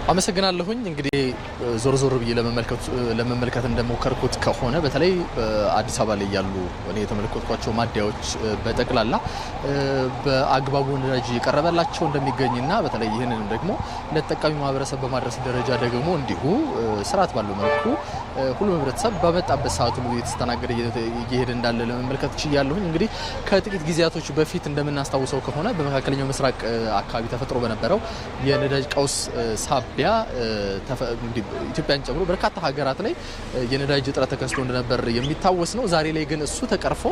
አመሰግናለሁኝ እንግዲህ ዞር ብዬ ለመመልከት እንደሞከርኩት ከሆነ በተለይ በአዲስ አበባ ላይ ያሉ እኔ የተመለከትኳቸው ማደያዎች በጠቅላላ በአግባቡ ነዳጅ እየቀረበላቸው እንደሚገኝና በተለይ ይህንን ደግሞ ለተጠቃሚ ማህበረሰብ በማድረስ ደረጃ ደግሞ እንዲሁ ስርዓት ባለው መልኩ ሁሉም ህብረተሰብ በመጣበት ሰዓት ሁሉ እየተስተናገደ እየሄደ እንዳለ ለመመልከት ችያለሁኝ። እንግዲህ ከጥቂት ጊዜያቶች በፊት እንደምናስታውሰው ከሆነ በመካከለኛው ምስራቅ አካባቢ ተፈጥሮ በነበረው የነዳጅ ቀውስ ሳቢያ ኢትዮጵያን ጨምሮ በርካታ ሀገራት ላይ የነዳጅ እጥረት ተከስቶ እንደነበር የሚታወስ ነው። ዛሬ ላይ ግን እሱ ተቀርፎ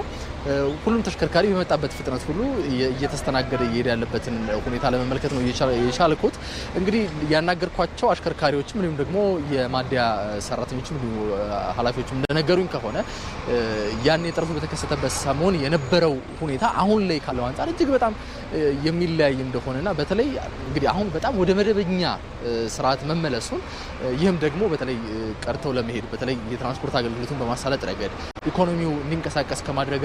ሁሉም ተሽከርካሪ በመጣበት ፍጥነት ሁሉ እየተስተናገደ እየሄደ ያለበትን ሁኔታ ለመመልከት ነው የቻልኩት። እንግዲህ ያናገርኳቸው አሽከርካሪዎችም እንዲሁም ደግሞ የማደያ ሰራተኞችም እንዲሁ ኃላፊዎችም እንደነገሩኝ ከሆነ ያን እጥረቱ በተከሰተበት ሰሞን የነበረው ሁኔታ አሁን ላይ ካለው አንፃር እጅግ በጣም የሚለያይ እንደሆነና በተለይ እንግዲህ አሁን በጣም ወደ መደበኛ ስርዓት መመለሱን ይህም ደግሞ በተለይ ቀርተው ለመሄድ በተለይ የትራንስፖርት አገልግሎቱን በማሳለጥ ረገድ ኢኮኖሚው እንዲንቀሳቀስ ከማድረግ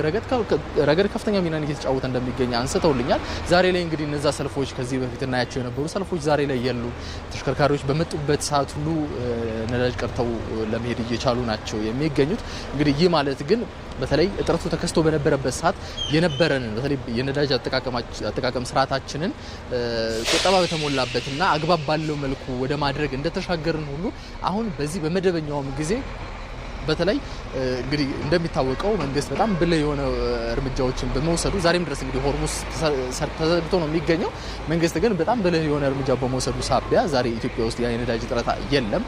ረገድ ከፍተኛ ሚናን እየተጫወተ እንደሚገኝ አንስተውልኛል። ዛሬ ላይ እንግዲህ እነዛ ሰልፎች ከዚህ በፊት እናያቸው የነበሩ ሰልፎች ዛሬ ላይ የሉ። ተሽከርካሪዎች በመጡበት ሰዓት ሁሉ ነዳጅ ቀርተው ለመሄድ እየቻሉ ናቸው የሚገኙት። እንግዲህ ይህ ማለት ግን በተለይ እጥረቱ ተከስቶ በነበረበት ሰዓት የነበረንን በተለይ የነዳጅ አጠቃቀም ስርዓታችንን ቁጠባ በተሞላበትና አግባብ ባለው መልኩ ወደ ማድረግ እንደተሻገርን ሁሉ አሁን በዚህ በመደበኛውም ጊዜ በተለይ እንግዲህ እንደሚታወቀው መንግስት በጣም ብልህ የሆነ እርምጃዎችን በመውሰዱ ዛሬም ድረስ እንግዲህ ሆርሙዝ ተዘግቶ ነው የሚገኘው። መንግስት ግን በጣም ብልህ የሆነ እርምጃ በመውሰዱ ሳቢያ ዛሬ ኢትዮጵያ ውስጥ የነዳጅ እጥረት የለም።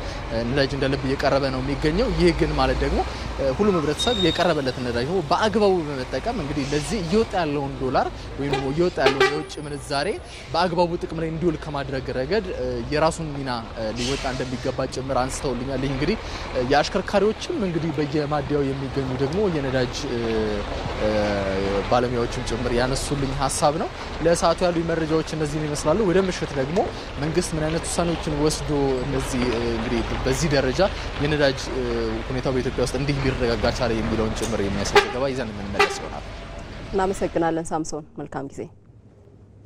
ነዳጅ እንደ ልብ እየቀረበ ነው የሚገኘው። ይህ ግን ማለት ደግሞ ሁሉም ህብረተሰብ የቀረበለትን ነዳጅ በአግባቡ በመጠቀም እንግዲህ ለዚህ እየወጣ ያለውን ዶላር ወይም ደግሞ እየወጣ ያለውን የውጭ ምንዛሬ በአግባቡ ጥቅም ላይ እንዲውል ከማድረግ ረገድ የራሱን ሚና ሊወጣ እንደሚገባ ጭምር አንስተውልኛል። ይህ እንግዲህ የአሽከርካሪዎችም እንግዲህ በየማደያው የሚገኙ ደግሞ የነዳጅ ባለሙያዎችም ጭምር ያነሱልኝ ሀሳብ ነው። ለሰዓቱ ያሉ መረጃዎች እነዚህን ይመስላሉ። ወደ ምሽት ደግሞ መንግስት ምን አይነት ውሳኔዎችን ወስዶ እነዚህ እንግዲህ በዚህ ደረጃ የነዳጅ ሁኔታው በኢትዮጵያ ውስጥ እንዲህ ሊረጋጋ ቻለ የሚለውን ጭምር የሚያሳይ ዘገባ ይዘን የምንመለስ ይሆናል። እናመሰግናለን ሳምሶን። መልካም ጊዜ።